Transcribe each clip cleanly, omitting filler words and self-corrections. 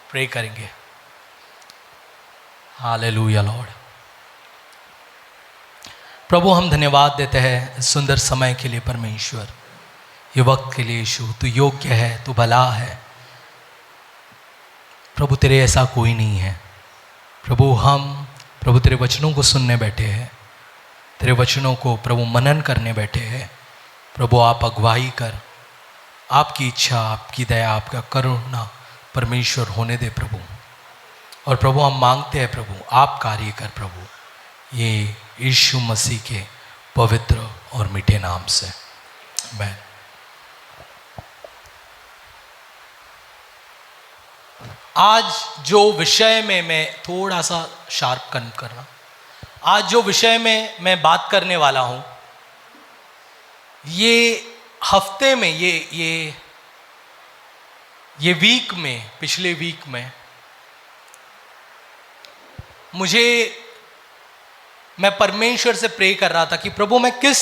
Pray करेंगे। Hallelujah Lord. प्रभु हम धन्यवाद देते हैं सुंदर समय के लिए परमेश्वर, ये वक्त के लिए। यीशु तू योग्य है, तू भला है प्रभु, तेरे ऐसा कोई नहीं है। प्रभु हम प्रभु तेरे वचनों को सुनने बैठे हैं, तेरे वचनों को प्रभु मनन करने बैठे हैं। प्रभु आप अगुवाई कर, आपकी इच्छा, आपकी दया, आपका करुणा परमेश्वर होने दे प्रभु। और प्रभु हम मांगते हैं प्रभु आप कार्य कर प्रभु, ये यीशु मसीह के पवित्र और मीठे नाम से आमीन। आज जो विषय में मैं थोड़ा सा शार्प करना, आज जो विषय में मैं बात करने वाला हूँ, ये हफ्ते में ये वीक में, पिछले वीक में मैं परमेश्वर से प्रे कर रहा था कि प्रभु मैं किस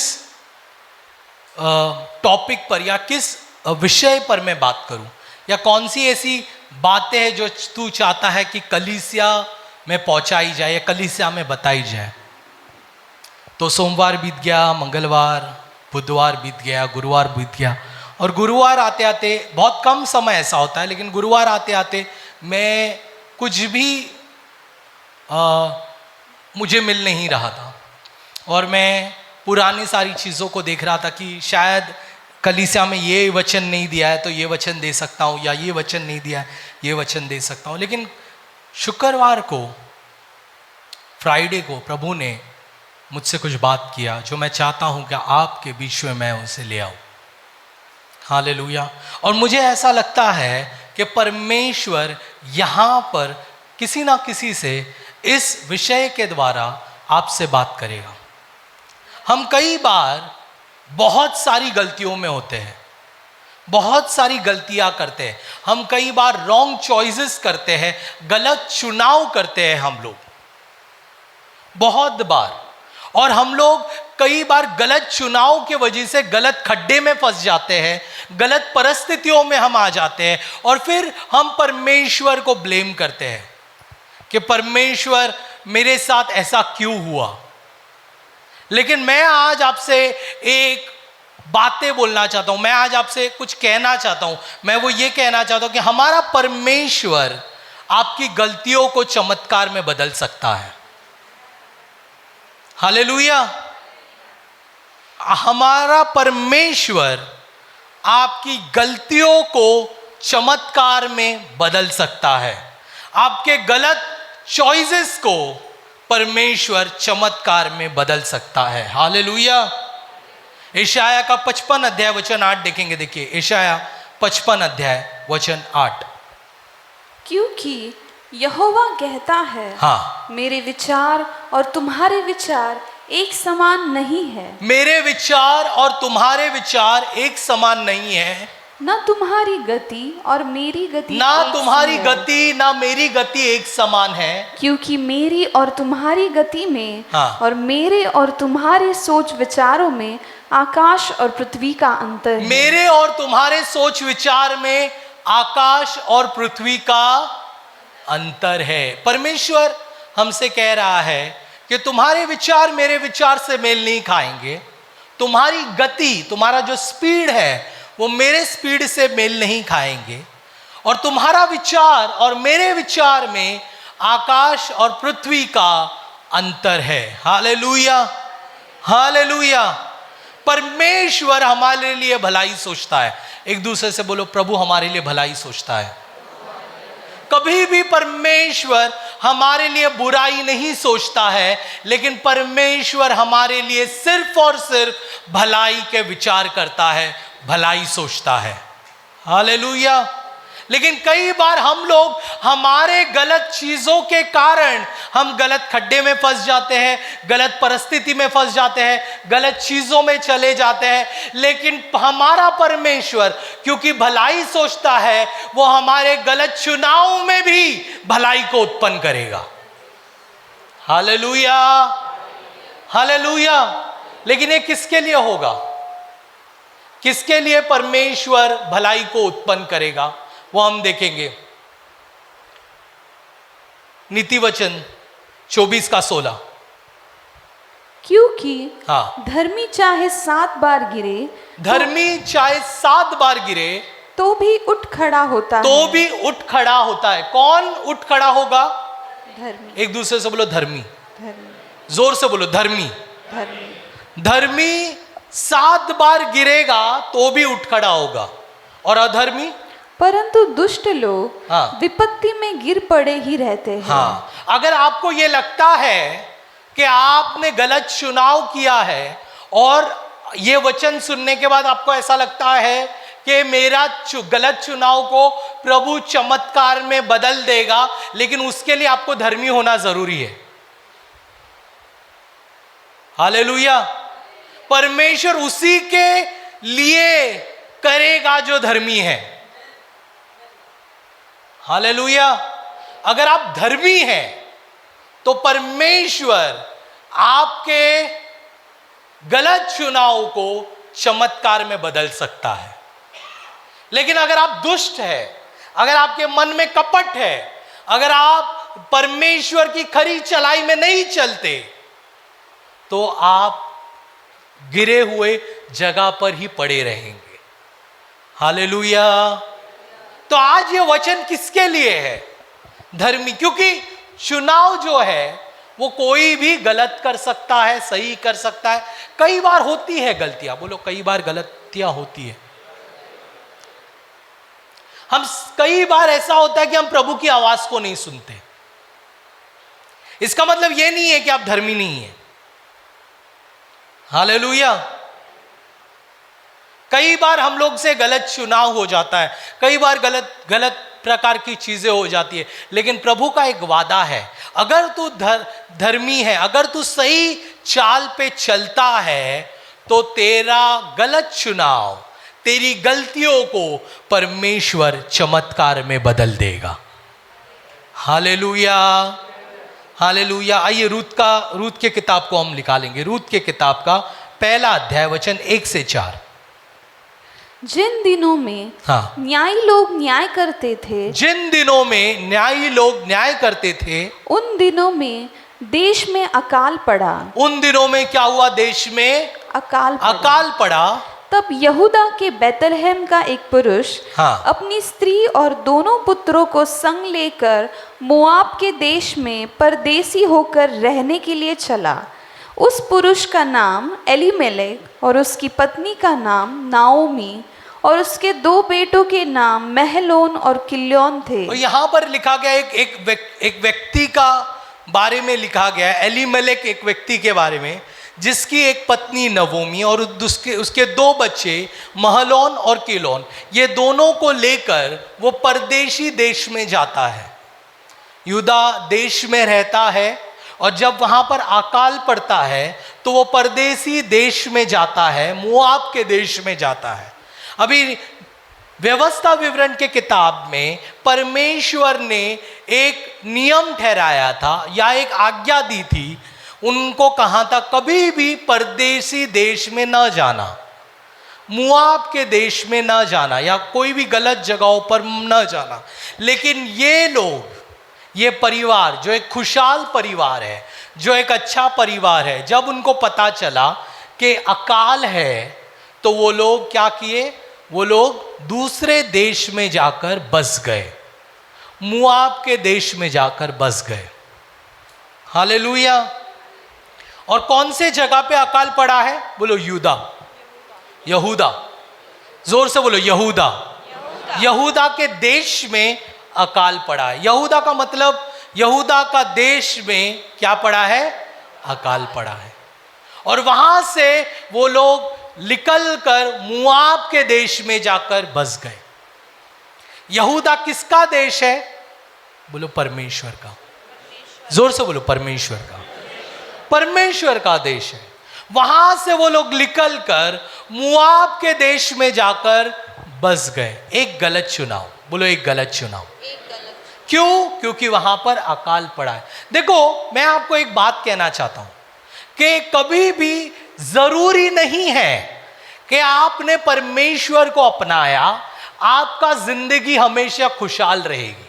टॉपिक पर या किस विषय पर मैं बात करूं, या कौन सी ऐसी बातें हैं जो तू चाहता है कि कलीसिया में पहुंचाई जाए या कलीसिया में बताई जाए। तो सोमवार बीत गया, मंगलवार, बुधवार बीत गया, गुरुवार बीत गया, और गुरुवार आते आते बहुत कम समय ऐसा होता है, लेकिन गुरुवार आते आते मैं कुछ भी मुझे मिल नहीं रहा था, और मैं पुरानी सारी चीज़ों को देख रहा था कि शायद कलीसिया में ये वचन नहीं दिया है तो ये वचन दे सकता हूँ, या ये वचन नहीं दिया है ये वचन दे सकता हूँ। लेकिन शुक्रवार को, फ्राइडे को प्रभु ने मुझसे कुछ बात किया जो मैं चाहता हूँ कि आपके बीच में मैं उसे ले आऊँ। हालेलुया। और मुझे ऐसा लगता है कि परमेश्वर यहाँ पर किसी ना किसी से इस विषय के द्वारा आपसे बात करेगा। हम कई बार बहुत सारी गलतियों में होते हैं, बहुत सारी गलतियां करते हैं, हम कई बार रॉन्ग चॉइसेस करते हैं, गलत चुनाव करते हैं हम लोग बहुत बार, और हम लोग कई बार गलत चुनाव की वजह से गलत खड्डे में फंस जाते हैं, गलत परिस्थितियों में हम आ जाते हैं, और फिर हम परमेश्वर को ब्लेम करते हैं कि परमेश्वर मेरे साथ ऐसा क्यों हुआ। लेकिन मैं आज आपसे एक बातें बोलना चाहता हूं, मैं आज आपसे कुछ कहना चाहता हूं। मैं वो ये कहना चाहता हूं कि हमारा परमेश्वर आपकी गलतियों को चमत्कार में बदल सकता है। हालेलुया। हमारा परमेश्वर आपकी गलतियों को चमत्कार में बदल सकता है, आपके गलत चॉइसेस को परमेश्वर चमत्कार में बदल सकता है। हालेलुया। यशाया का 55 अध्याय वचन 8 देखेंगे। देखिए यशाया 55 अध्याय वचन 8। क्योंकि यहोवा कहता है, हाँ, मेरे विचार और तुम्हारे विचार एक समान नहीं है। मेरे विचार और तुम्हारे विचार एक समान नहीं है। ना तुम्हारी गति और मेरी गति ना एक तुम्हारी सी है। गति ना मेरी गति एक समान है। क्योंकि मेरी और तुम्हारी गति में हाँ। और मेरे और तुम्हारे सोच विचारों में आकाश और पृथ्वी का अंतर है। मेरे और तुम्हारे सोच विचार में आकाश और पृथ्वी का अंतर है। परमेश्वर हमसे कह रहा है कि तुम्हारे विचार मेरे विचार से मेल नहीं खाएंगे, तुम्हारी गति, तुम्हारा जो स्पीड है वो मेरे स्पीड से मेल नहीं खाएंगे, और तुम्हारा विचार और मेरे विचार में आकाश और पृथ्वी का अंतर है। Hallelujah, hallelujah. परमेश्वर हमारे लिए भलाई सोचता है। एक दूसरे से बोलो, प्रभु हमारे लिए भलाई सोचता है। कभी भी परमेश्वर हमारे लिए बुराई नहीं सोचता है, लेकिन परमेश्वर हमारे लिए सिर्फ और सिर्फ भलाई के विचार करता है, भलाई सोचता है। हालेलुया। लेकिन कई बार हम लोग हमारे गलत चीजों के कारण हम गलत खड्डे में फंस जाते हैं, गलत परिस्थिति में फंस जाते हैं, गलत चीजों में चले जाते हैं। लेकिन हमारा परमेश्वर क्योंकि भलाई सोचता है, वो हमारे गलत चुनाव में भी भलाई को उत्पन्न करेगा। Hallelujah, hallelujah. लेकिन ये किसके लिए होगा? किसके लिए परमेश्वर भलाई को उत्पन्न करेगा वो हम देखेंगे। नीति वचन 24:16। क्योंकि हाँ, धर्मी चाहे 7 बार गिरे धर्मी चाहे 7 बार गिरे तो भी उठ खड़ा होता तो है। भी उठ खड़ा होता है। कौन उठ खड़ा होगा? धर्मी, एक दूसरे से बोलो धर्मी, धर्मी, जोर से बोलो धर्मी। धर्मी। धर्मी 7 बार गिरेगा तो भी उठ खड़ा होगा, और अधर्मी? परंतु दुष्ट लोग हाँ। विपत्ति में गिर पड़े ही रहते हैं। हाँ, अगर आपको ये लगता है कि आपने गलत चुनाव किया है, और ये वचन सुनने के बाद आपको ऐसा लगता है कि मेरा गलत चुनाव को प्रभु चमत्कार में बदल देगा, लेकिन उसके लिए आपको धर्मी होना जरूरी है। हालेलुया। परमेश्वर उसी के लिए करेगा जो धर्मी है। हालेलुया। अगर आप धर्मी हैं तो परमेश्वर आपके गलत चुनाव को चमत्कार में बदल सकता है। लेकिन अगर आप दुष्ट हैं, अगर आपके मन में कपट है, अगर आप परमेश्वर की खरी चलाई में नहीं चलते, तो आप गिरे हुए जगह पर ही पड़े रहेंगे। हालेलुया। तो आज ये वचन किसके लिए है? धर्मी। क्योंकि चुनाव जो है वो कोई भी गलत कर सकता है, सही कर सकता है। कई बार होती है गलतियां, बोलो कई बार गलतियां होती है। हम कई बार ऐसा होता है कि हम प्रभु की आवाज को नहीं सुनते। इसका मतलब यह नहीं है कि आप धर्मी नहीं हैं। हालेलुया। कई बार हम लोग से गलत चुनाव हो जाता है, कई बार गलत प्रकार की चीजें हो जाती है, लेकिन प्रभु का एक वादा है, अगर तू धर्मी है, अगर तू सही चाल पे चलता है, तो तेरा गलत चुनाव, तेरी गलतियों को परमेश्वर चमत्कार में बदल देगा। Hallelujah, hallelujah. आइए रूत के किताब को हम निकालेंगे। रूत के किताब का 1 अध्याय वचन 1 से 4। जिन दिनों में हाँ, न्यायी लोग न्याय करते थे, जिन दिनों में न्यायी लोग न्याय करते थे, उन दिनों में देश में अकाल पड़ा। उन दिनों में क्या हुआ? देश में अकाल पड़ा। तब यहूदा के बैतलहम का एक पुरुष हाँ, अपनी स्त्री और दोनों पुत्रों को संग लेकर मोआब के देश में परदेसी होकर रहने के लिए चला। उस पुरुष का नाम एलीमेलेक और उसकी पत्नी का नाम नाओमी और उसके 2 बेटों के नाम महलोन और किल्योन थे। और यहाँ पर लिखा गया एक व्यक्ति का बारे में लिखा गया है, एलीमेलेक एक व्यक्ति के बारे में, जिसकी एक पत्नी नवोमी और उसके 2 बच्चे महलोन और किलोन, ये दोनों को लेकर वो परदेशी देश में जाता है। यूदा देश में रहता है, और जब वहां पर अकाल पड़ता है तो वो परदेसी देश में जाता है, मोआब के देश में जाता है। अभी व्यवस्था विवरण के किताब में परमेश्वर ने एक नियम ठहराया था या एक आज्ञा दी थी, उनको कहा था कभी भी परदेसी देश में न जाना, मोआब के देश में न जाना, या कोई भी गलत जगहों पर न जाना। लेकिन ये लोग, ये परिवार जो एक खुशहाल परिवार है, जो एक अच्छा परिवार है, जब उनको पता चला कि अकाल है, तो वो लोग क्या किए? वो लोग दूसरे देश में जाकर बस गए, मोआब के देश में जाकर बस गए। हालेलुया। और कौन से जगह पे अकाल पड़ा है? बोलो यहूदा। जोर से बोलो यहूदा। यहूदा के देश में अकाल पड़ा है। यहूदा का मतलब, यहूदा का देश में क्या पड़ा है? अकाल पड़ा है। और वहां से वो लोग निकल कर मोआब के देश में जाकर बस गए। यहूदा किसका देश है? बोलो परमेश्वर का। जोर से बोलो परमेश्वर का। परमेश्वर का देश है। वहां से वो लोग निकल कर मोआब के देश में जाकर बस गए। एक गलत चुनाव, बोलो एक गलत चुनाव। क्यों? क्योंकि वहां पर अकाल पड़ा है। देखो, मैं आपको एक बात कहना चाहता हूं कि कभी भी जरूरी नहीं है कि आपने परमेश्वर को अपनाया आपका जिंदगी हमेशा खुशहाल रहेगी।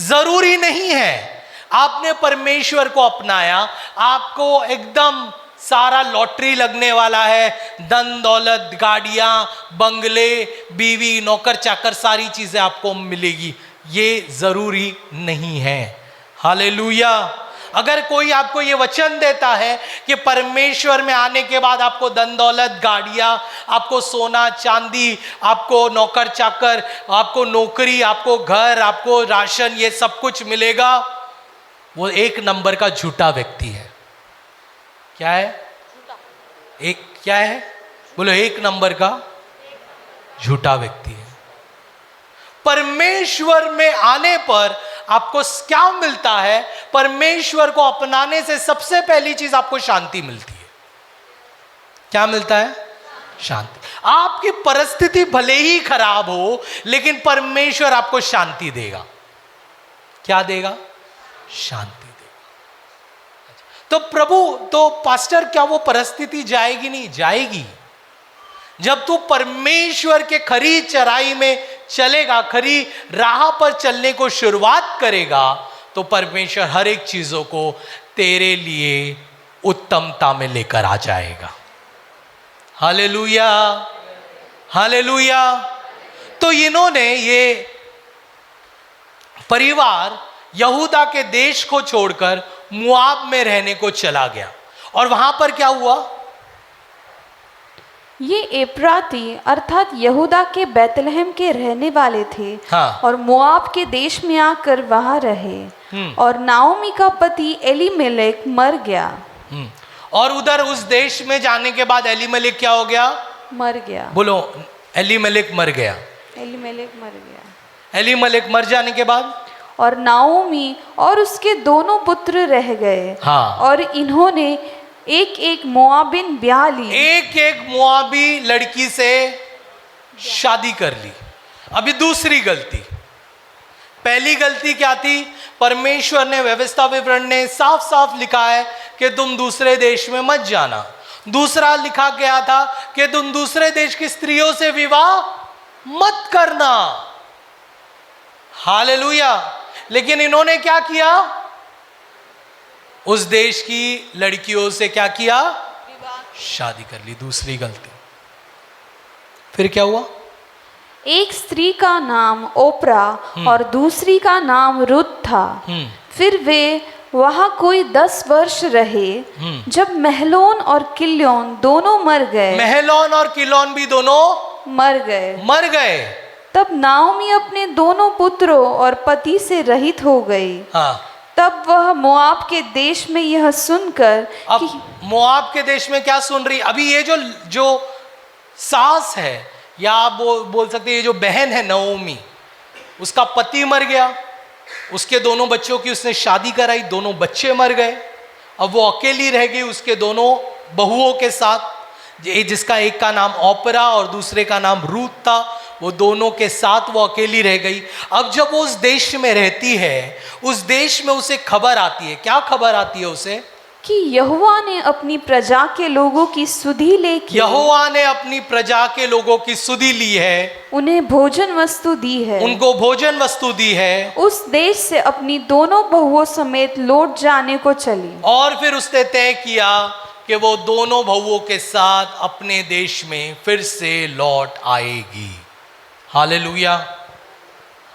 जरूरी नहीं है आपने परमेश्वर को अपनाया आपको एकदम सारा लॉटरी लगने वाला है, धन दौलत, गाड़ियां, बंगले, बीवी, नौकर चाकर, सारी चीजें आपको मिलेगी, ये जरूरी नहीं है। हालेलुया। अगर कोई आपको ये वचन देता है कि परमेश्वर में आने के बाद आपको धन दौलत, गाड़ियां, आपको सोना चांदी, आपको नौकर चाकर, आपको नौकरी, आपको घर, आपको राशन, ये सब कुछ मिलेगा, वो एक नंबर का झूठा व्यक्ति है। क्या है? एक क्या है? बोलो, एक नंबर का झूठा व्यक्ति है। परमेश्वर में आने पर आपको क्या मिलता है? परमेश्वर को अपनाने से सबसे पहली चीज आपको शांति मिलती है। क्या मिलता है? शांति। आपकी परिस्थिति भले ही खराब हो, लेकिन परमेश्वर आपको शांति देगा। क्या देगा? शांति देगा। तो प्रभु, तो पास्टर, क्या वो परिस्थिति जाएगी? नहीं जाएगी। जब तू परमेश्वर के खरी चराई में चलेगा, खरी राह पर चलने को शुरुआत करेगा, तो परमेश्वर हर एक चीजों को तेरे लिए उत्तमता में लेकर आ जाएगा। Hallelujah, hallelujah. तो इन्होंने, ये परिवार यहूदा के देश को छोड़कर मुआब में रहने को चला गया। और वहां पर क्या हुआ? ये एप्राती अर्थात यहूदा के बैतलहम के रहने वाले थे। हाँ। और मोआब के देश में आकर वहां रहे। और नाओमी का पति एलीमेलेक मर गया। और उधर उस देश में जाने के बाद एलीमेलेक क्या हो गया? मर गया। बोलो, एलीमेलेक मर गया। एलीमेलेक मर गया। एलीमेलेक मर जाने के बाद और नाओमी और उसके दोनों पुत्र रह गए। हाँ। और इन्होंने एक एक मोआबिन ब्याह ली। एक एक मोआबी लड़की से शादी कर ली। अभी दूसरी गलती। पहली गलती क्या थी? परमेश्वर ने, व्यवस्था विवरण ने साफ साफ लिखा है कि तुम दूसरे देश में मत जाना। दूसरा लिखा गया था कि तुम दूसरे देश की स्त्रियों से विवाह मत करना। हालेलुया। लेकिन इन्होंने क्या किया? उस देश की लड़कियों से क्या किया? शादी कर ली। दूसरी गलती। फिर क्या हुआ? एक स्त्री का नाम ओपरा और दूसरी का नाम रुत था। फिर वे वहां कोई 10 वर्ष रहे। जब महलोन और किल्योन दोनों मर गए। महलोन और किलोन भी दोनों मर गए। तब नाओमी अपने दोनों पुत्रों और पति से रहित हो गई। हाँ। तब वह मोआब के देश में यह सुनकर अब मोआब के देश में क्या सुन रही? अभी ये जो सास है, या आप बोल सकते हैं ये जो बहन है नओमी, उसका पति मर गया। उसके दोनों बच्चों की उसने शादी कराई, दोनों बच्चे मर गए। अब वो अकेली रह गई उसके दोनों बहुओं के साथ, जिसका एक का नाम ओपरा और दूसरे का नाम रूत था। वो दोनों के साथ वो अकेली रह गई। अब जब वो उस देश में रहती है, उस देश में उसे खबर आती है। क्या खबर आती है उसे? कि यहोवा ने अपनी प्रजा के लोगों की सुधि लेके, यहोवा ने अपनी प्रजा के लोगों की सुधि ली है, उन्हें भोजन वस्तु दी है, उनको भोजन वस्तु दी है। उस देश से अपनी दोनों बहुओं समेत लौट जाने को चली। और फिर उसने तय किया कि वो दोनों बहुओं के साथ अपने देश में फिर से लौट आएगी। हालेलुया।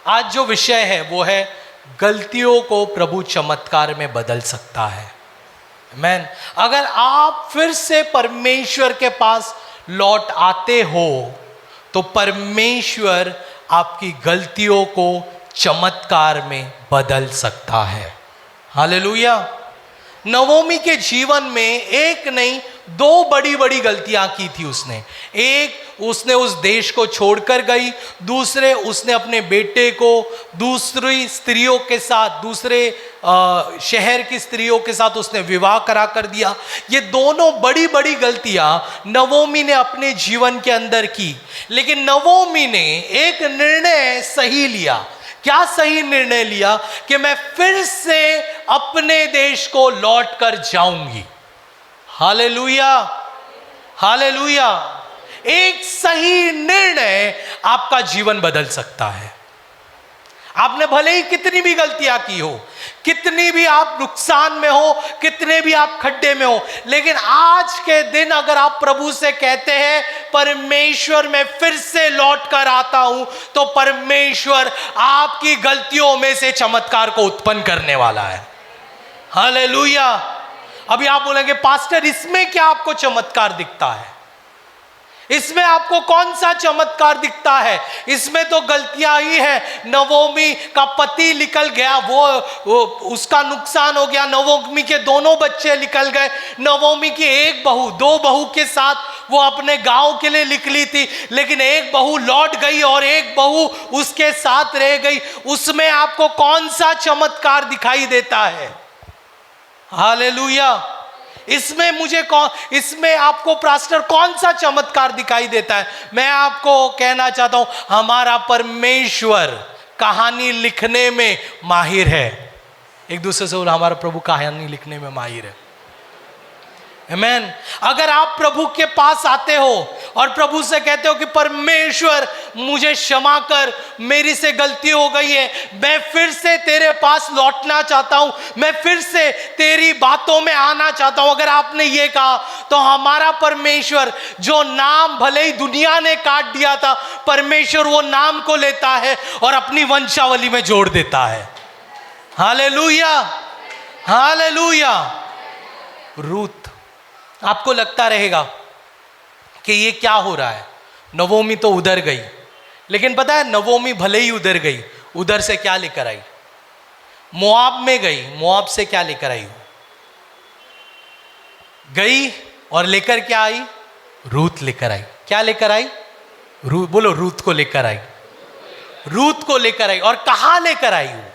आज जो विषय है वो है गलतियों को प्रभु चमत्कार में बदल सकता है। आमीन। अगर आप फिर से परमेश्वर के पास लौट आते हो तो परमेश्वर आपकी गलतियों को चमत्कार में बदल सकता है। हालेलुया। नवोमी के जीवन में एक नहीं 2 बड़ी बड़ी गलतियां की थी उसने। एक, उसने उस देश को छोड़कर गई। दूसरे, उसने अपने बेटे को दूसरी स्त्रियों के साथ, दूसरे शहर की स्त्रियों के साथ उसने विवाह करा कर दिया। ये दोनों बड़ी बड़ी गलतियां नवोमी ने अपने जीवन के अंदर की। लेकिन नवोमी ने एक निर्णय सही लिया। क्या सही निर्णय लिया? कि मैं फिर से अपने देश को लौट कर जाऊंगी। Hallelujah, hallelujah. एक सही निर्णय आपका जीवन बदल सकता है। आपने भले ही कितनी भी गलतियां की हो, कितनी भी आप नुकसान में हो, कितने भी आप खड्डे में हो, लेकिन आज के दिन अगर आप प्रभु से कहते हैं परमेश्वर मैं फिर से लौट कर आता हूं, तो परमेश्वर आपकी गलतियों में से चमत्कार को उत्पन्न करने वाला है। हालेलुया। अभी आप बोलेंगे पास्टर इसमें क्या आपको चमत्कार दिखता है? इसमें आपको कौन सा चमत्कार दिखता है? इसमें तो गलतियां ही है। नवोमी का पति निकल गया, वो उसका नुकसान हो गया। नवोमी के दोनों बच्चे निकल गए। नवोमी की एक बहू, दो बहू के साथ वो अपने गांव के लिए निकली थी, लेकिन एक बहू लौट गई और एक बहू उसके साथ रह गई। उसमें आपको कौन सा चमत्कार दिखाई देता है? हालेलुया। इसमें आपको पास्टर कौन सा चमत्कार दिखाई देता है? मैं आपको कहना चाहता हूं, हमारा परमेश्वर कहानी लिखने में माहिर है। एक दूसरे से बोला, हमारा प्रभु कहानी लिखने में माहिर है। आमीन। अगर आप प्रभु के पास आते हो और प्रभु से कहते हो कि परमेश्वर मुझे क्षमा कर, मेरी से गलती हो गई है, मैं फिर से तेरे पास लौटना चाहता हूं, मैं फिर से तेरी बातों में आना चाहता हूं, अगर आपने ये कहा, तो हमारा परमेश्वर जो नाम भले ही दुनिया ने काट दिया था, परमेश्वर वो नाम को लेता है और अपनी वंशावली में जोड़ देता है। Hallelujah, hallelujah. रूत, आपको लगता रहेगा कि ये क्या हो रहा है, नवोमी तो उधर गई, लेकिन पता है नवोमी भले ही उधर गई, उधर से क्या लेकर आई? मोआब में गई, मोआब से क्या लेकर आई? गई और लेकर क्या आई? रूत लेकर आई। क्या लेकर आई? रूत, बोलो, रूत को लेकर आई। रूत को लेकर आई। और कहां लेकर आई? वो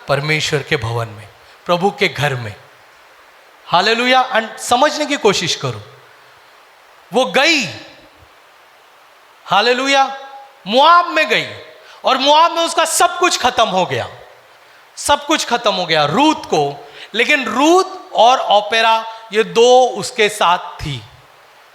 परमेश्वर के भवन में, प्रभु के घर में। हालेलुया। समझने की कोशिश करो, वो गई, हालेलुया, मोआब में गई और मोआब में उसका सब कुछ खत्म हो गया, सब कुछ खत्म हो गया रूत को। लेकिन रूत और ओपेरा ये दो उसके साथ थी,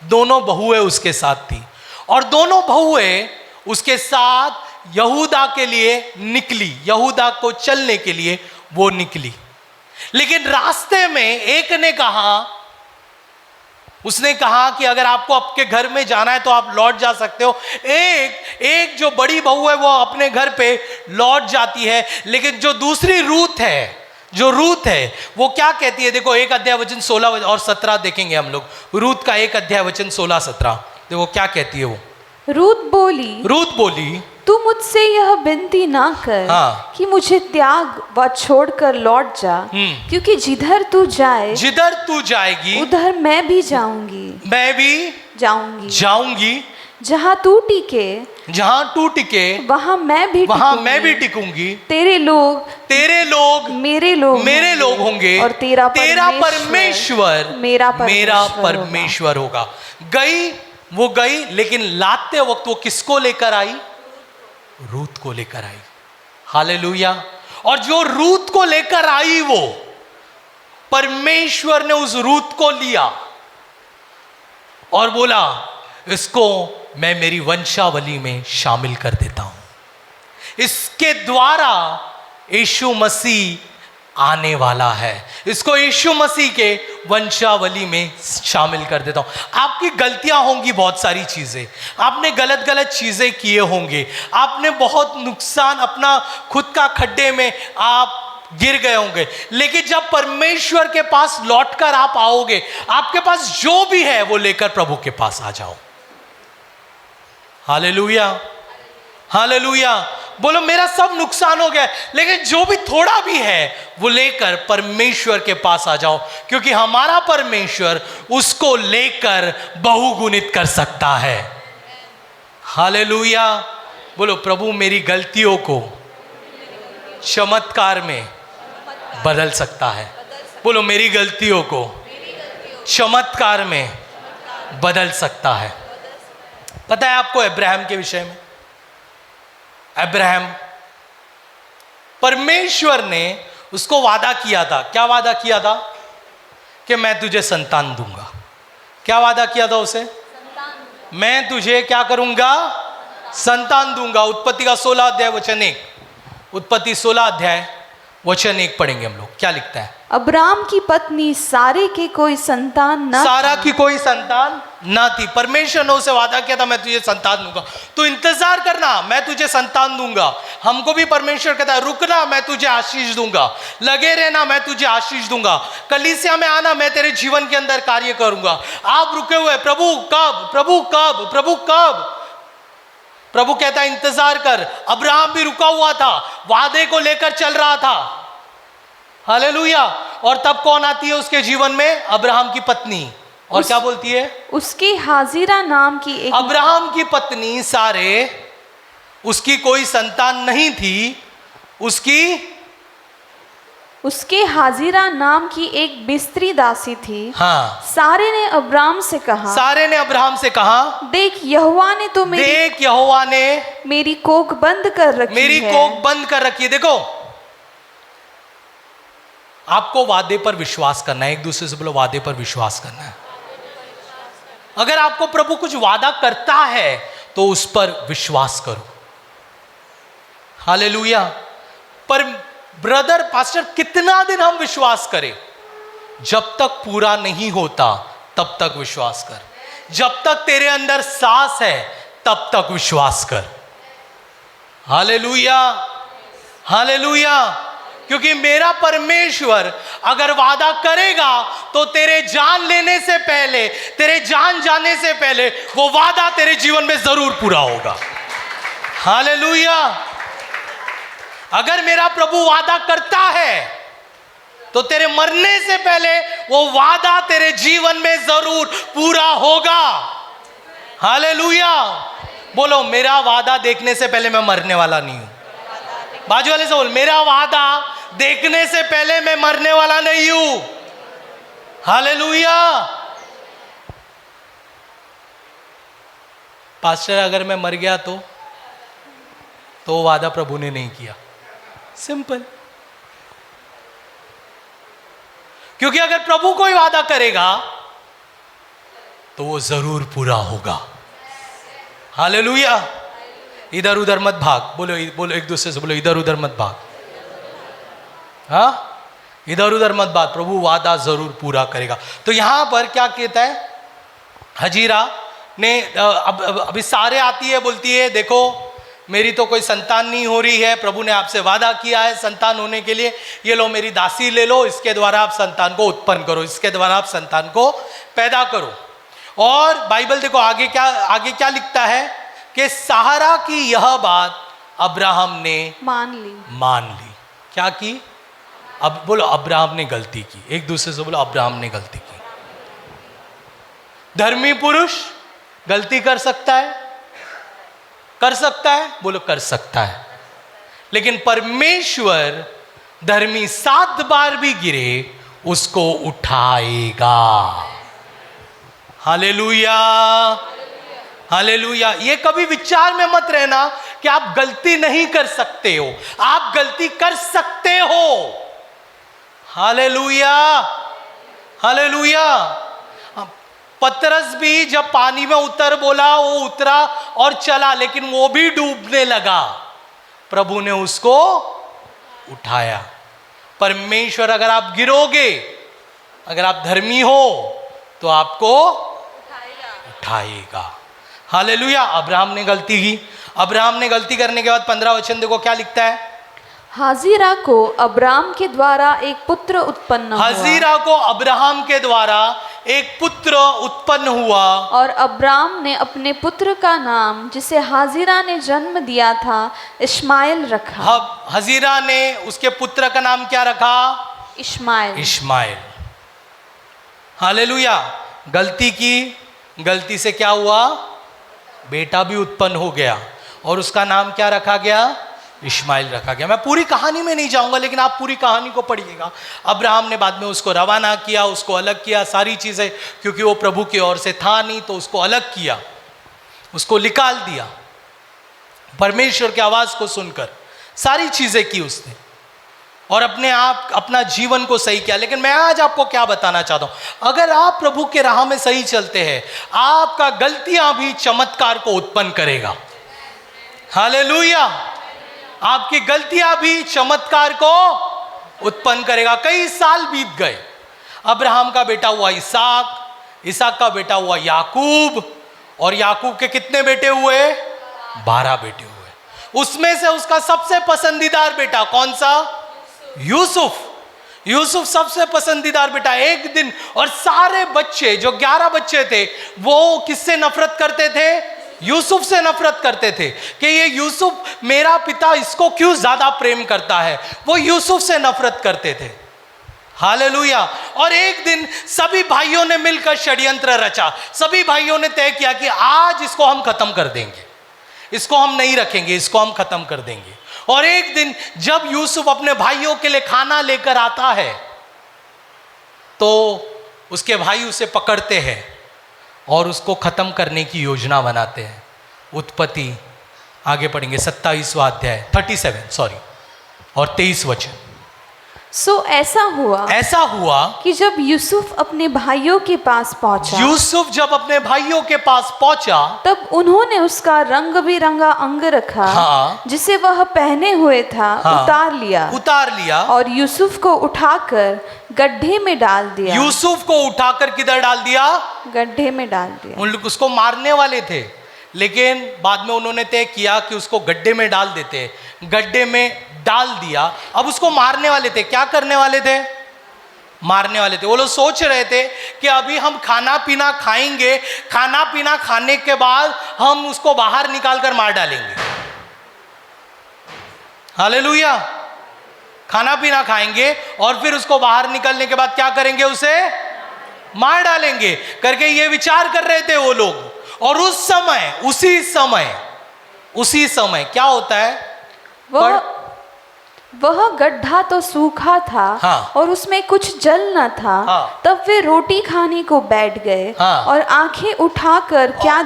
दोनों बहुएं उसके साथ थी, और दोनों बहुएं उसके साथ यहूदा के लिए निकली, यहूदा को चलने के लिए वो निकली। लेकिन रास्ते में एक ने कहा, उसने कहा कि अगर आपको आपके घर में जाना है तो आप लौट जा सकते हो। एक जो बड़ी बहू है वो अपने घर पे लौट जाती है, लेकिन जो दूसरी रूत है वो क्या कहती है? देखो, 1 अध्याय वचन 16 और 17 देखेंगे हम लोग। रूत का 1 अध्याय वचन 16-17 देखो क्या कहती है वो। रूत बोली, तू मुझसे यह विनती ना कर कि मुझे त्याग व छोड़कर लौट जा, क्योंकि जिधर तू जाएगी उधर मैं भी जाऊंगी, जहाँ तू टिके वहाँ मैं भी टिकूंगी। तेरे लोग मेरे लोग होंगे और तेरा परमेश्वर मेरा परमेश्वर होगा। वो गई, लेकिन लाते वक्त वो किसको लेकर आई? रूत को लेकर आई। हालेलुया। और जो रूत को लेकर आई, वो परमेश्वर ने उस रूत को लिया और बोला, इसको मैं मेरी वंशावली में शामिल कर देता हूं। इसके द्वारा यीशु मसीह आने वाला है, इसको यीशु मसीह के वंशावली में शामिल कर देता हूं। आपकी गलतियां होंगी, बहुत सारी चीजें आपने गलत चीजें किए होंगे, आपने बहुत नुकसान, अपना खुद का खड्डे में आप गिर गए होंगे, लेकिन जब परमेश्वर के पास लौटकर आप आओगे, आपके पास जो भी है वो लेकर प्रभु के पास आ जाओ। Hallelujah, hallelujah. बोलो, मेरा सब नुकसान हो गया, लेकिन जो भी थोड़ा भी है वो लेकर परमेश्वर के पास आ जाओ, क्योंकि हमारा परमेश्वर उसको लेकर बहुगुणित कर सकता है। हालेलुया। बोलो, प्रभु मेरी गलतियों को चमत्कार में बदल सकता है। बोलो, मेरी गलतियों को चमत्कार में बदल सकता है। पता है आपको अब्राहम के विषय में? अब्राहम, परमेश्वर ने उसको वादा किया था। क्या वादा किया था? कि मैं तुझे संतान दूंगा। क्या वादा किया था उसे? मैं तुझे क्या करूंगा? संतान दूंगा। उत्पत्ति का 16 अध्याय वचन 1। उत्पत्ति 16 अध्याय वचन 1 पढ़ेंगे हम लोग। क्या लिखता है? अब्राम की पत्नी सारे के कोई संतान न सारा की कोई संतान ना थी। परमेश्वर ने उसे वादा किया था मैं तुझे संतान दूंगा, तू इंतजार करना, मैं तुझे संतान दूंगा। हमको भी परमेश्वर कहता है रुकना, मैं तुझे आशीष दूंगा, लगे रहना, मैं तुझे आशीष दूंगा, कलीसिया में आना, मैं तेरे जीवन के अंदर कार्य करूंगा। आप रुके हुए, प्रभु कब, प्रभु कब, प्रभु कब? प्रभु कहता है इंतजार कर। अब्राहम भी रुका हुआ था, वादे को लेकर चल रहा था। हालेलुया। और तब कौन आती है उसके जीवन में? अब्राहम की पत्नी। और क्या बोलती है? उसकी हाजिरा नाम की एक अब्राहम की पत्नी सारे, उसकी कोई संतान नहीं थी, उसके हाजिरा नाम की एक बिस्तरी दासी थी। हाँ, सारे ने अब्राम से कहा, सारे ने अब्राहम से कहा, देख यहोवा ने तो यहोवा ने मेरी कोख बंद कर रखी मेरी है। कोख बंद कर रखी है। देखो, आपको वादे पर विश्वास करना है। एक दूसरे से बोलो, वादे पर विश्वास करना है। अगर आपको प्रभु कुछ वादा करता है तो उस पर विश्वास करो। हालेलुया। पर ब्रदर पास्टर, कितना दिन हम विश्वास करें? जब तक पूरा नहीं होता तब तक विश्वास कर। जब तक तेरे अंदर सांस है तब तक विश्वास कर। Hallelujah, hallelujah. क्योंकि मेरा परमेश्वर अगर वादा करेगा तो तेरे जान लेने से पहले, तेरे जान जाने से पहले वो वादा तेरे जीवन में जरूर पूरा होगा। हालेलुया। अगर मेरा प्रभु वादा करता है तो तेरे मरने से पहले वो वादा तेरे जीवन में जरूर पूरा होगा। हालेलुया। बोलो, मेरा वादा देखने से पहले मैं मरने वाला नहीं हूं। बाजू वाले से बोल, मेरा वादा देखने से पहले मैं मरने वाला नहीं हूं। हालेलुया। पास्टर, अगर मैं मर गया तो वादा प्रभु ने नहीं किया। सिंपल। क्योंकि अगर प्रभु कोई वादा करेगा तो वो जरूर पूरा होगा। हालेलुया। इधर उधर मत भाग। बोलो बोलो, एक दूसरे से बोलो, इधर उधर मत भाग। हाँ, इधर उधर मत भाग, प्रभु वादा जरूर पूरा करेगा। तो यहां पर क्या कहता है? हजीरा ने अभी सारे आती है, बोलती है देखो मेरी तो कोई संतान नहीं हो रही है, प्रभु ने आपसे वादा किया है संतान होने के लिए, ये लो मेरी दासी ले लो, इसके द्वारा आप संतान को उत्पन्न करो, इसके द्वारा आप संतान को पैदा करो। और बाइबल देखो आगे क्या लिखता है कि सहारा की यह बात अब्राहम ने मान ली। क्या की? अब बोलो, अब्राहम ने गलती की। एक दूसरे से बोलो, अब्राहम ने गलती की। धर्मी पुरुष गलती कर सकता है? कर सकता है? बोलो, कर सकता है। लेकिन परमेश्वर धर्मी 7 बार भी गिरे उसको उठाएगा। Hallelujah, hallelujah. ये कभी विचार में मत रहना कि आप गलती नहीं कर सकते हो, आप गलती कर सकते हो। Hallelujah, hallelujah. पतरस भी जब पानी में उतर बोला, वो उतरा और चला, लेकिन वो भी डूबने लगा। प्रभु ने उसको उठाया। परमेश्वर, अगर आप गिरोगे, अगर आप धर्मी हो तो आपको उठाएगा। हालेलुया। अब्राहम ने गलती की। अब्राहम ने गलती करने के बाद 15 वचन देखो क्या लिखता है? हाजिरा को अब्राम के द्वारा एक पुत्र उत्पन्न हुआ। हाजिरा को अब्राहम के द्वारा एक पुत्र उत्पन्न हुआ। और अब्राम ने अपने पुत्र का नाम, जिसे हाजिरा ने जन्म दिया था, इश्माइल रखा। हाजिरा ने उसके पुत्र का नाम क्या रखा? इश्माइल। हालेलुया। गलती की, गलती से क्या हुआ? बेटा भी उत्पन्न हो गया और उसका नाम क्या रखा गया? इश्माइल रखा गया। मैं पूरी कहानी में नहीं जाऊंगा, लेकिन आप पूरी कहानी को पढ़िएगा। अब्राहम ने बाद में उसको रवाना किया, उसको अलग किया, सारी चीज़ें, क्योंकि वो प्रभु की ओर से था नहीं तो उसको अलग किया, उसको निकाल दिया। परमेश्वर की आवाज़ को सुनकर सारी चीज़ें की उसने और अपने आप अपना जीवन को सही किया। लेकिन मैं आज आपको क्या बताना चाहता हूँ, अगर आप प्रभु के राह में सही चलते हैं, आपका गलतियां भी चमत्कार को उत्पन्न करेगा। हालेलुया। आपकी गलतियां भी चमत्कार को उत्पन्न करेगा। कई साल बीत गए। अब्राहम का बेटा हुआ इसहाक, इसहाक का बेटा हुआ याकूब, और याकूब के कितने बेटे हुए? 12 बेटे हुए। उसमें से उसका सबसे पसंदीदार बेटा कौन सा? यूसुफ। यूसुफ सबसे पसंदीदार बेटा। एक दिन और सारे बच्चे जो 11 बच्चे थे वो किससे नफरत करते थे? यूसुफ से नफरत करते थे कि ये यूसुफ मेरा पिता इसको क्यों ज्यादा प्रेम करता है। वो यूसुफ से नफरत करते थे। हालेलुया। और एक दिन सभी भाइयों ने मिलकर षड्यंत्र रचा। सभी भाइयों ने तय किया कि आज इसको हम खत्म कर देंगे, इसको हम नहीं रखेंगे, इसको हम खत्म कर देंगे। और एक दिन जब यूसुफ अपने भाइयों के लिए खाना लेकर आता है तो उसके भाई उसे पकड़ते हैं और उसको खत्म करने की योजना बनाते हैं। उत्पत्ति आगे पढ़ेंगे 27वां अध्याय 37 और 23 वचन। सो ऐसा हुआ कि जब यूसुफ अपने भाइयों के पास पहुंचा, यूसुफ जब अपने भाइयों के पास पहुंचा तब उन्होंने उसका रंग बिरंगा अंग रखा, हाँ, जिसे वह पहने हुए था, हाँ, उतार लिया और यूसुफ को उठाकर गड्ढे में डाल दिया। यूसुफ को उठाकर किधर डाल दिया? गड्ढे में डाल दिया। उन लोग उसको मारने वाले थे, लेकिन बाद में उन्होंने तय किया कि उसको गड्ढे में डाल देते। गड्ढे में डाल दिया। अब उसको मारने वाले थे। क्या करने वाले थे? मारने वाले थे। वो लोग सोच रहे थे कि अभी हम खाना पीना खाएंगे, खाना पीना खाने के बाद हम उसको बाहर निकाल कर मार डालेंगे। हालेलुया। खाना पीना खाएंगे और फिर उसको बाहर निकलने के बाद क्या करेंगे? उसे मार डालेंगे करके ये विचार कर रहे थे वो लोग। और उसी समय क्या होता है? वह गड्ढा तो सूखा था, हाँ, और उसमें कुछ जल न था। हाँ, तब वे रोटी खाने को बैठ गए, हाँ, और आंखें उठाकर क्या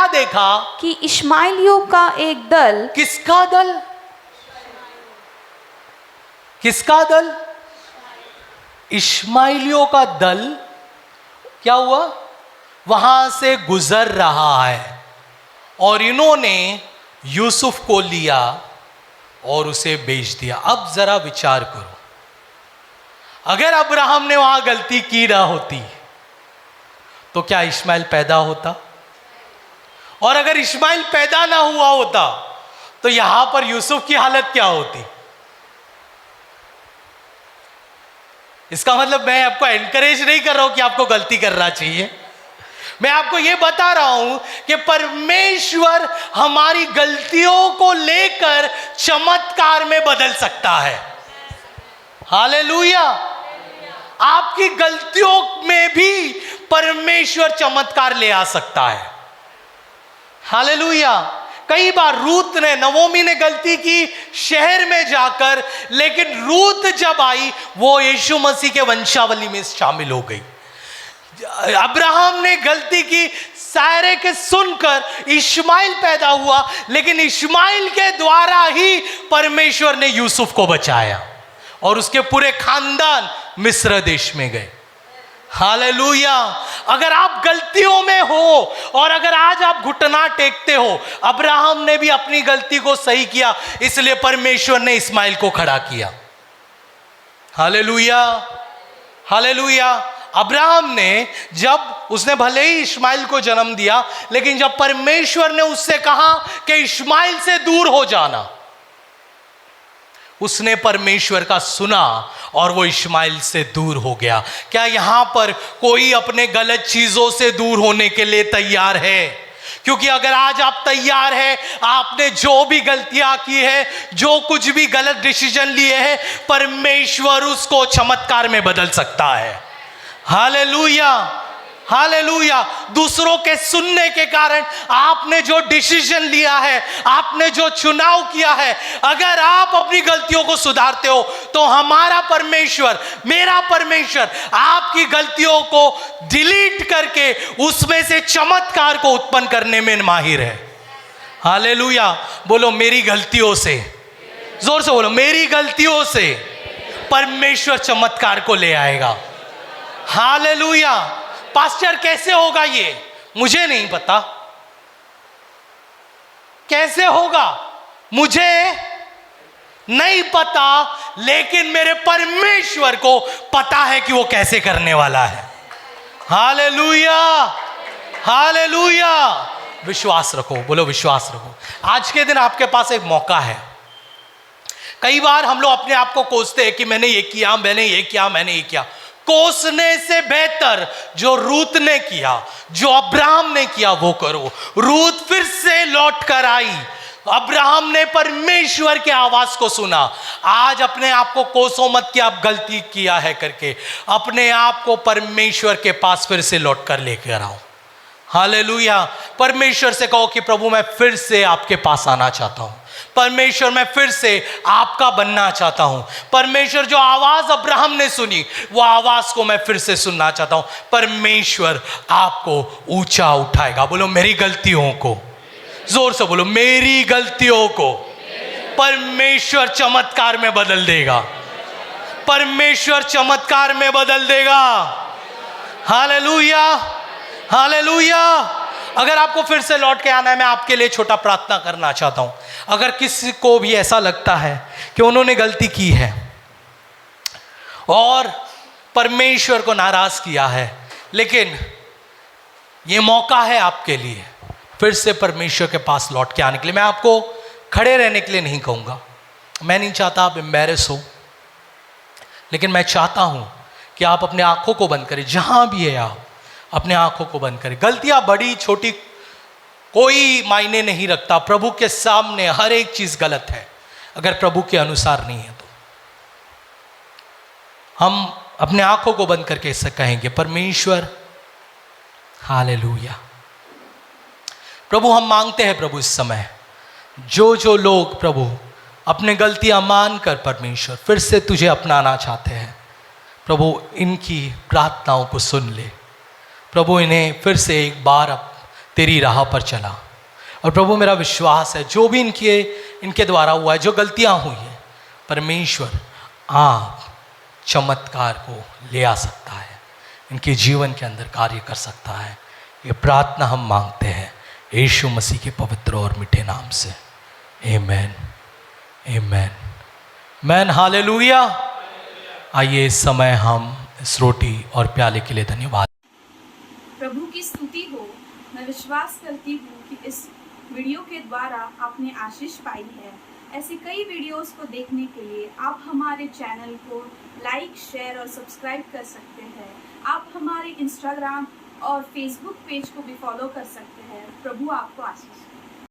देखा? कि इश्माइलियों का एक दल। किसका दल? किसका दल? इश्माइलियों का दल क्या हुआ? वहां से गुजर रहा है और इन्होंने यूसुफ को लिया और उसे बेच दिया। अब जरा विचार करो, अगर अब्राहम ने वहां गलती की ना होती तो क्या इश्माइल पैदा होता? और अगर इश्माइल पैदा ना हुआ होता तो यहां पर यूसुफ की हालत क्या होती? इसका मतलब मैं आपको एनकरेज नहीं कर रहा हूं कि आपको गलती करना चाहिए। मैं आपको यह बता रहा हूं कि परमेश्वर हमारी गलतियों को लेकर चमत्कार में बदल सकता है। हालेलुया। आपकी गलतियों में भी परमेश्वर चमत्कार ले आ सकता है। हालेलुया। कई बार रूत ने, नवोमी ने गलती की शहर में जाकर, लेकिन रूत जब आई वो यीशु मसीह के वंशावली में शामिल हो गई। अब्राहम ने गलती की, सारे के सुनकर इश्माइल पैदा हुआ, लेकिन इश्माइल के द्वारा ही परमेश्वर ने यूसुफ को बचाया और उसके पूरे खानदान मिस्र देश में गए। हालेलुया। अगर आप गलतियों में हो और अगर आज आप घुटना टेकते हो, अब्राहम ने भी अपनी गलती को सही किया, इसलिए परमेश्वर ने इस्माइल को खड़ा किया। हालेलुया। हालेलुया। अब्राहम ने, जब उसने भले ही इश्माइल को जन्म दिया, लेकिन जब परमेश्वर ने उससे कहा कि इश्माइल से दूर हो जाना, उसने परमेश्वर का सुना और वो इश्माइल से दूर हो गया। क्या यहां पर कोई अपने गलत चीजों से दूर होने के लिए तैयार है? क्योंकि अगर आज आप तैयार हैं, आपने जो भी गलतियां की है, जो कुछ भी गलत डिसीजन लिए हैं, परमेश्वर उसको चमत्कार में बदल सकता है। हालेलुया। हालेलुया। दूसरों के सुनने के कारण आपने जो डिसीजन लिया है, आपने जो चुनाव किया है, अगर आप अपनी गलतियों को सुधारते हो तो हमारा परमेश्वर, मेरा परमेश्वर आपकी गलतियों को डिलीट करके उसमें से चमत्कार को उत्पन्न करने में माहिर है। हालेलुया। बोलो, मेरी गलतियों से, जोर से बोलो, मेरी गलतियों से परमेश्वर चमत्कार को ले आएगा। हालेलुया। पास्टर कैसे होगा ये? मुझे नहीं पता। कैसे होगा मुझे नहीं पता, लेकिन मेरे परमेश्वर को पता है कि वो कैसे करने वाला है। Hallelujah, hallelujah. विश्वास रखो, बोलो विश्वास रखो। आज के दिन आपके पास एक मौका है। कई बार हम लोग अपने आप को कोसते हैं कि मैंने ये किया, मैंने ये किया, मैंने ये किया। कोसने से बेहतर जो रूत ने किया, जो अब्राहम ने किया, वो करो। रूत फिर से लौट कर आई, अब्राहम ने परमेश्वर के आवाज को सुना। आज अपने आप को कोसो मत कि आप गलती किया है करके, अपने आप को परमेश्वर के पास फिर से लौट कर लेकर आओ। हालेलुया। परमेश्वर से कहो कि प्रभु मैं फिर से आपके पास आना चाहता हूं। परमेश्वर मैं फिर से आपका बनना चाहता हूं। परमेश्वर जो आवाज अब्राहम ने सुनी, वो आवाज को मैं फिर से सुनना चाहता हूं। परमेश्वर आपको ऊंचा उठाएगा। बोलो मेरी गलतियों को, जोर से बोलो मेरी गलतियों को परमेश्वर चमत्कार में बदल देगा। परमेश्वर चमत्कार में बदल देगा। Hallelujah, hallelujah. अगर आपको फिर से लौट के आना है, मैं आपके लिए छोटा प्रार्थना करना चाहता हूं। अगर किसी को भी ऐसा लगता है कि उन्होंने गलती की है और परमेश्वर को नाराज किया है, लेकिन ये मौका है आपके लिए फिर से परमेश्वर के पास लौट के आने के लिए। मैं आपको खड़े रहने के लिए नहीं कहूँगा, मैं नहीं चाहता आप एम्बैरेस हो, लेकिन मैं चाहता हूँ कि आप अपने आँखों को बंद करें। जहाँ भी है आप अपने आँखों को बंद करें। गलतियाँ बड़ी छोटी कोई मायने नहीं रखता। प्रभु के सामने हर एक चीज़ गलत है अगर प्रभु के अनुसार नहीं है तो। हम अपने आँखों को बंद करके इससे कहेंगे, परमेश्वर हालेलुया। प्रभु हम मांगते हैं प्रभु इस समय जो लोग प्रभु अपने गलतियां मानकर परमेश्वर फिर से तुझे अपनाना चाहते हैं, प्रभु इनकी प्रार्थनाओं को सुन ले। प्रभु इन्हें फिर से एक बार अब तेरी राह पर चला। और प्रभु मेरा विश्वास है जो भी इनके द्वारा हुआ है, जो गलतियां हुई हैं, परमेश्वर आप चमत्कार को ले आ सकता है, इनके जीवन के अंदर कार्य कर सकता है। ये प्रार्थना हम मांगते हैं यीशु मसीह के पवित्र और मीठे नाम से। आमेन, आमेन, आमेन, हालेलुया। आइए इस समय हम इस रोटी और प्याले के लिए धन्यवाद। प्रभु की स्तुति हो। मैं विश्वास करती हूँ कि इस वीडियो के द्वारा आपने आशीष पाई है। ऐसे कई वीडियोस को देखने के लिए आप हमारे चैनल को लाइक, शेयर और सब्सक्राइब कर सकते हैं। आप हमारे इंस्टाग्राम और फेसबुक पेज को भी फॉलो कर सकते हैं। प्रभु आपको आशीष दे।